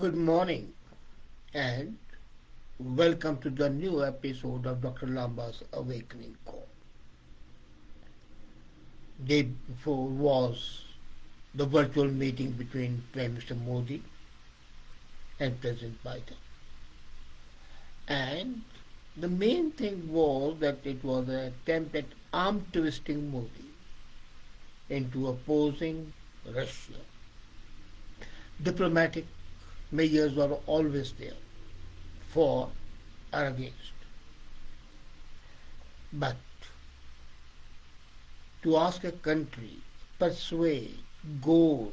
Good morning and welcome to the new episode of Dr. Lamba's Awakening Call. Day before was the virtual meeting between Prime Minister Modi and President Biden. And the main thing was that it was an attempt at arm twisting Modi into opposing Russia. Diplomatic measures were always there for or against. But to ask a country, persuade, goad,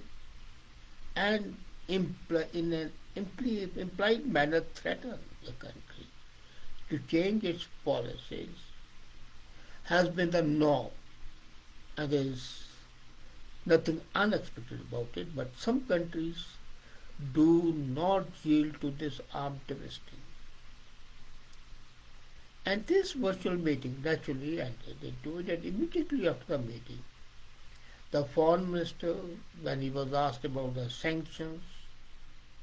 and in an implied manner threaten the country to change its policies has been the norm. And there is nothing unexpected about it, but some countries do not yield to this arm twisting. And this virtual meeting naturally ended into it, and immediately after the meeting, the foreign minister, when he was asked about the sanctions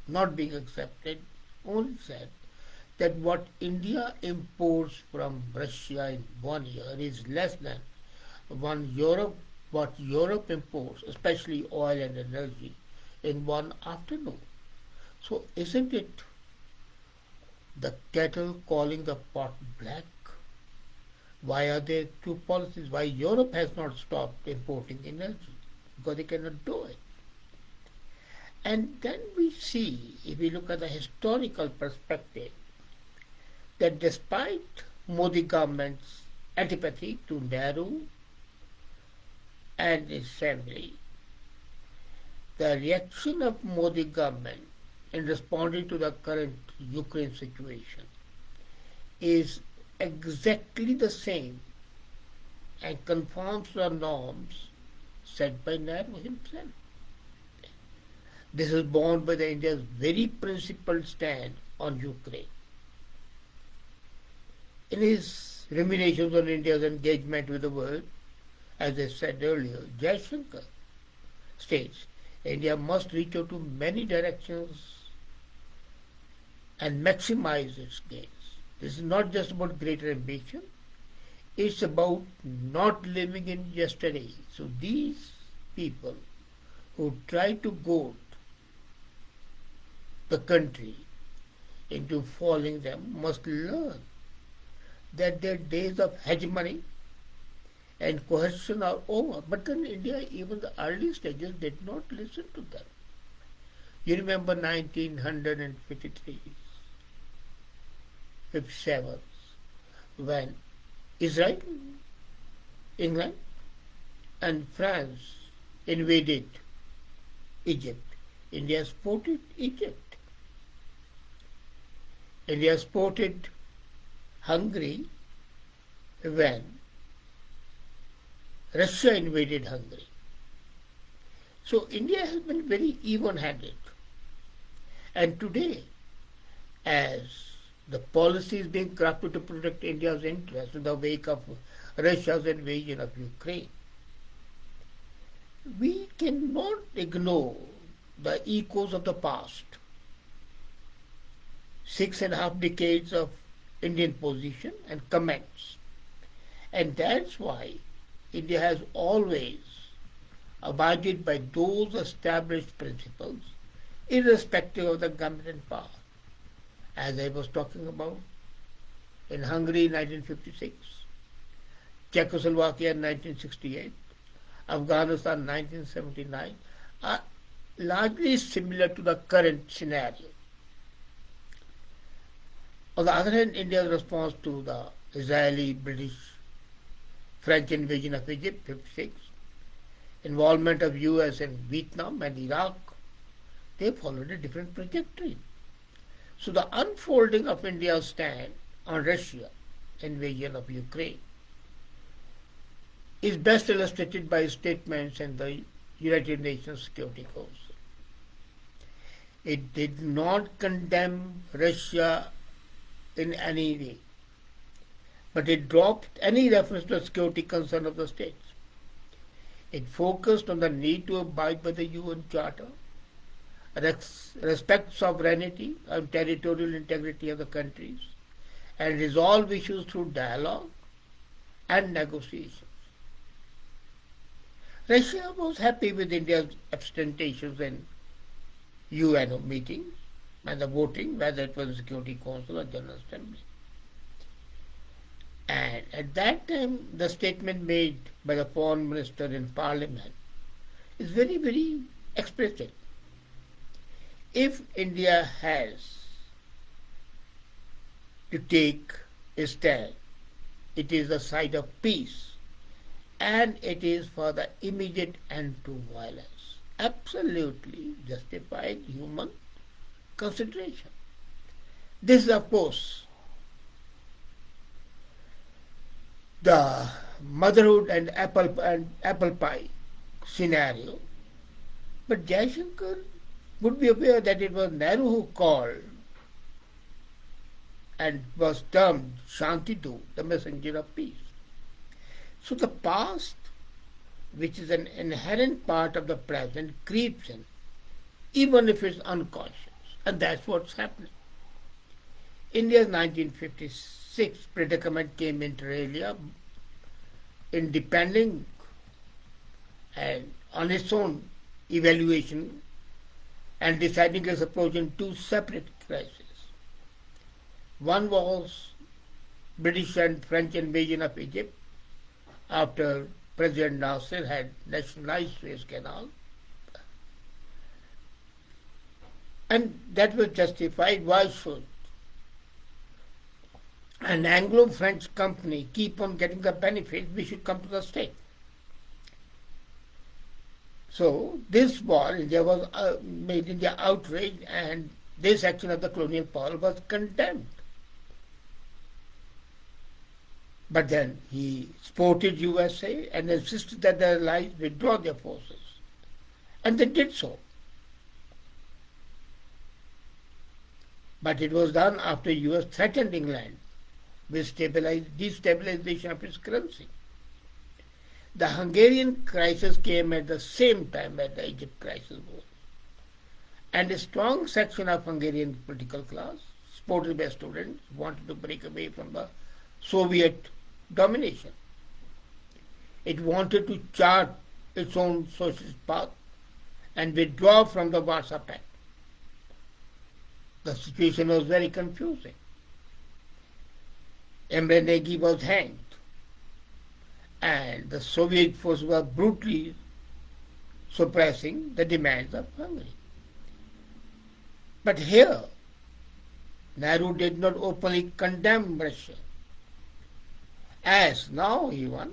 not being accepted, only said that what India imports from Russia in 1 year is less than what Europe imports, especially oil and energy, in one afternoon. So isn't it the kettle calling the pot black? Why are there two policies? Why Europe has not stopped importing energy? Because they cannot do it. And then we see, if we look at the historical perspective, that despite Modi government's antipathy to Nehru and his family, the reaction of Modi government in responding to the current Ukraine situation is exactly the same and conforms to the norms set by Nehru himself. This is borne by the India's very principled stand on Ukraine. In his ruminations on India's engagement with the world, as I said earlier, Jaishankar states India must reach out to many directions and maximize its gains. This is not just about greater ambition, it's about not living in yesterday. So these people who try to goad the country into following them must learn that their days of hegemony and coercion are over. But then India, even the early stages, did not listen to them. You remember 1953, 57, when Israel, England, and France invaded Egypt. India supported Egypt. India supported Hungary when Russia invaded Hungary. So India has been very even-handed. And today, as the policy is being crafted to protect India's interests in the wake of Russia's invasion of Ukraine, we cannot ignore the echoes of the past. 6.5 decades of Indian position and comments. And that's why India has always abided by those established principles, irrespective of the government in power. As I was talking about, in Hungary in 1956, Czechoslovakia in 1968, Afghanistan in 1979, are largely similar to the current scenario. On the other hand, India's response to the Israeli, British, French invasion of Egypt, 56, involvement of US in Vietnam and Iraq, they followed a different trajectory. So the unfolding of India's stand on Russia invasion of Ukraine is best illustrated by statements in the United Nations Security Council. It did not condemn Russia in any way, but it dropped any reference to the security concern of the states. It focused on the need to abide by the UN Charter, respect sovereignty and territorial integrity of the countries, and resolve issues through dialogue and negotiations. Russia was happy with India's abstentions in UNO meetings and the voting, whether it was the Security Council or General Assembly. And at that time, the statement made by the Foreign Minister in Parliament is very, very explicit. If India has to take a stand, it is the side of peace, and it is for the immediate end to violence. Absolutely justified human consideration. This is, of course, the motherhood and apple pie scenario. But Jaishankar would be aware that it was Nehru who called and was termed Shantidu, the messenger of peace. So the past, which is an inherent part of the present, creeps in, even if it's unconscious. And that's what's happening. India's 1956 predicament came inter alia in depending and on its own evaluation and deciding its approach in two separate crises. One was British and French invasion of Egypt after President Nasser had nationalized Suez Canal. And that was justified. Why should an Anglo-French company keep on getting the benefit? We should come to the state. So this war, India was made India outraged, and this action of the colonial power was condemned. But then he supported USA and insisted that the Allies withdraw their forces. And they did so. But it was done after US threatened England with destabilization of its currency. The Hungarian crisis came at the same time as the Egypt crisis was. And a strong section of Hungarian political class, supported by students, wanted to break away from the Soviet domination. It wanted to chart its own socialist path and withdraw from the Warsaw Pact. The situation was very confusing. Emre Nagy was hanged, and the Soviet forces were brutally suppressing the demands of Hungary. But here, Nehru did not openly condemn Russia. As now even,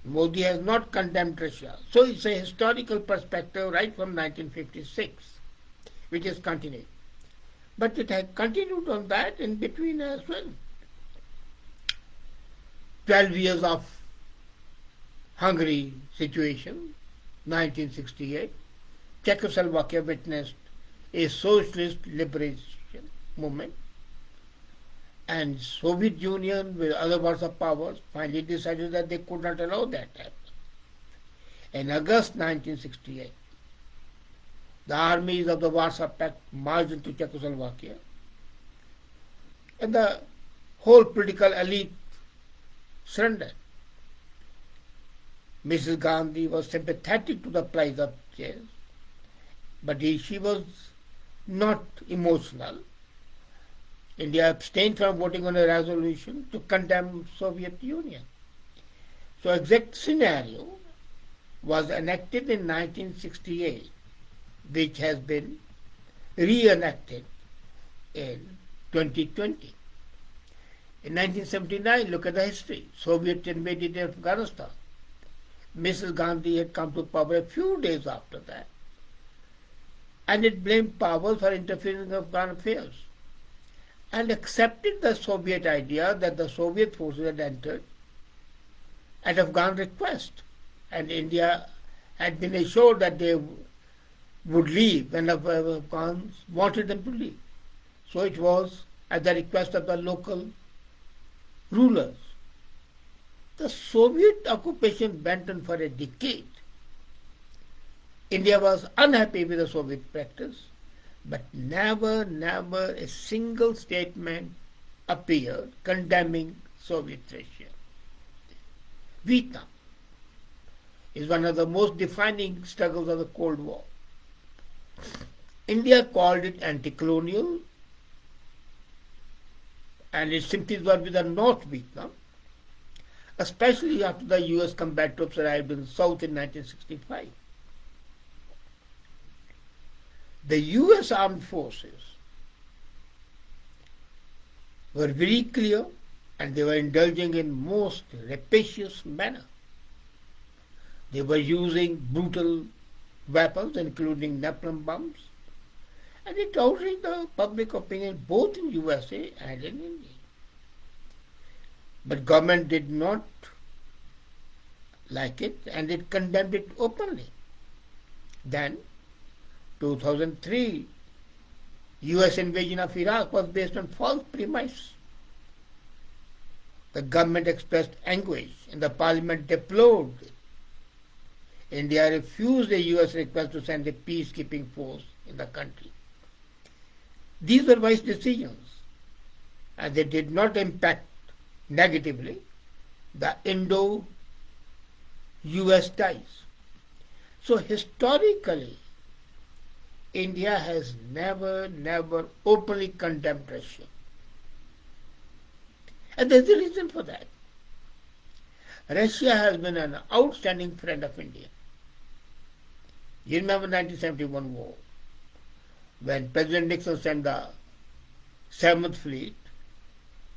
Modi has not condemned Russia. So it's a historical perspective right from 1956, which is continued. But it has continued on that in between as well. 12 years of Hungary situation, 1968, Czechoslovakia witnessed a socialist liberation movement, and Soviet Union with other Warsaw powers finally decided that they could not allow that to happen. In August 1968, the armies of the Warsaw Pact marched into Czechoslovakia, and the whole political elite surrendered. Mrs. Gandhi was sympathetic to the plight of Czechs, but she was not emotional. India abstained from voting on a resolution to condemn Soviet Union. So exact scenario was enacted in 1968, which has been reenacted in 2020. In 1979, look at the history. Soviets invaded Afghanistan. Mrs. Gandhi had come to power a few days after that, and it blamed powers for interfering in Afghan affairs, and accepted the Soviet idea that the Soviet forces had entered at Afghan request, and India had been assured that they would leave when the Afghans wanted them to leave. So it was at the request of the local rulers. The Soviet occupation went on for a decade, India was unhappy with the Soviet practice, but never a single statement appeared condemning Soviet Russia. Vietnam is one of the most defining struggles of the Cold War. India called it anti-colonial, and its sympathies were with the North Vietnam, especially after the US combat troops arrived in the South in 1965. The US armed forces were very clear, and they were indulging in most rapacious manner. They were using brutal weapons, including napalm bombs, and it outraged the public opinion both in USA and in India. But government did not like it, and it condemned it openly. Then, 2003, US invasion of Iraq was based on false premise. The government expressed anguish and the parliament deplored it. India refused a US request to send a peacekeeping force in the country. These were wise decisions, and they did not impact negatively the Indo-US ties. So historically, India has never openly condemned Russia. And there's a reason for that. Russia has been an outstanding friend of India. You remember 1971 war, when President Nixon sent the 7th Fleet.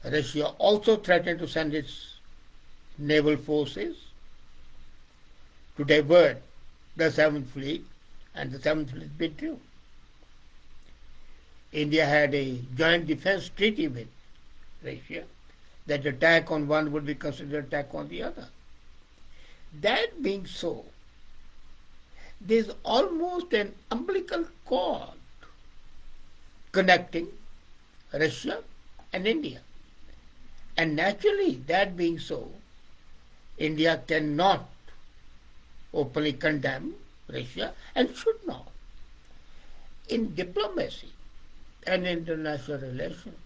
Russia also threatened to send its naval forces to divert the 7th Fleet, and the 7th Fleet withdrew. India had a joint defense treaty with Russia that attack on one would be considered attack on the other. That being so, there is almost an umbilical cord connecting Russia and India. And naturally, that being so, India cannot openly condemn Russia and should not. In diplomacy and international relations,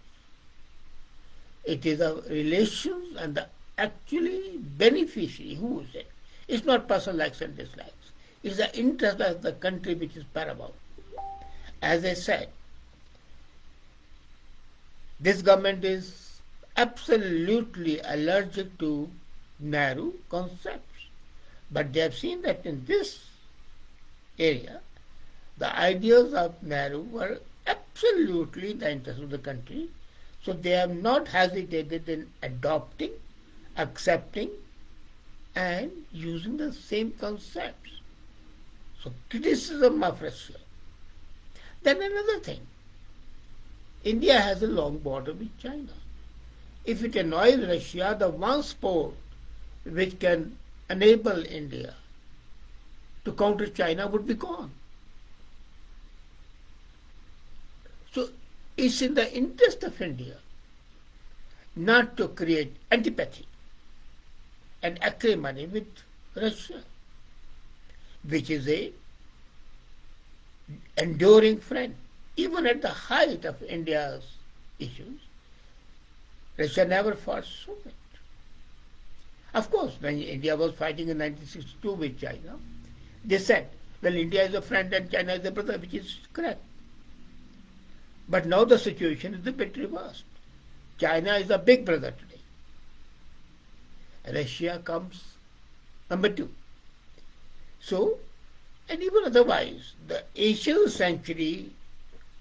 it is a relations and the actually beneficiary who is it. It's not personal likes and dislikes. It's the interest of the country which is paramount. As I said, this government is absolutely allergic to narrow concepts. But they have seen that in this area, the ideas of Nehru were absolutely the interest of the country. So they have not hesitated in adopting, accepting, and using the same concepts. So criticism of Russia. Then another thing, India has a long border with China. If it annoys Russia, the one sport which can enable India to counter China would be gone. So it's in the interest of India not to create antipathy and acrimony with Russia, which is a enduring friend. Even at the height of India's issues, Russia never fought Soviet. Of course, when India was fighting in 1962 with China, they said, well, India is a friend and China is a brother, which is correct. But now the situation is a bit reversed. China is a big brother today. Russia comes number 2. So, and even otherwise, the Asian century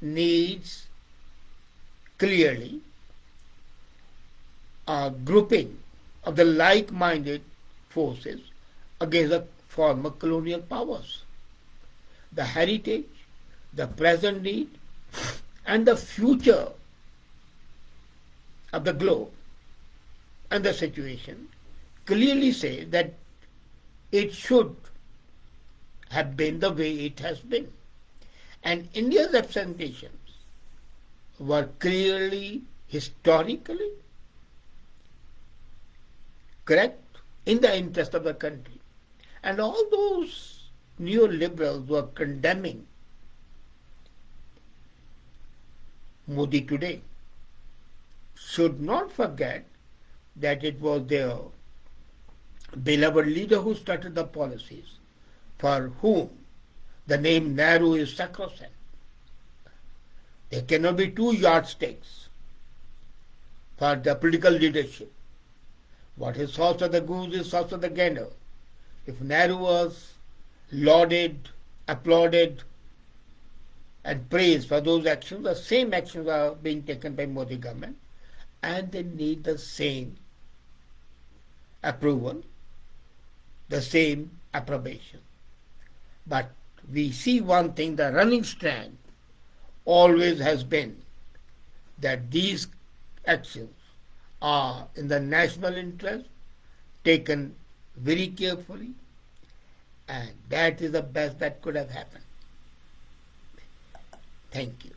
needs clearly a grouping of the like-minded forces against the former colonial powers. The heritage, the present need, and the future of the globe and the situation clearly say that it should have been the way it has been. And India's representations were clearly, historically, correct in the interest of the country. And all those neoliberals who are condemning Modi today should not forget that it was their beloved leader who started the policies for whom the name Nehru is sacrosanct. There cannot be two yardsticks for the political leadership. What is sauce of the goose is sauce of the gander. If Nehru was lauded, applauded, and praised for those actions, the same actions are being taken by Modi government, and they need the same approval, the same approbation. But we see one thing, the running strand always has been that these actions are in the national interest, taken very carefully, and that is the best that could have happened. Thank you.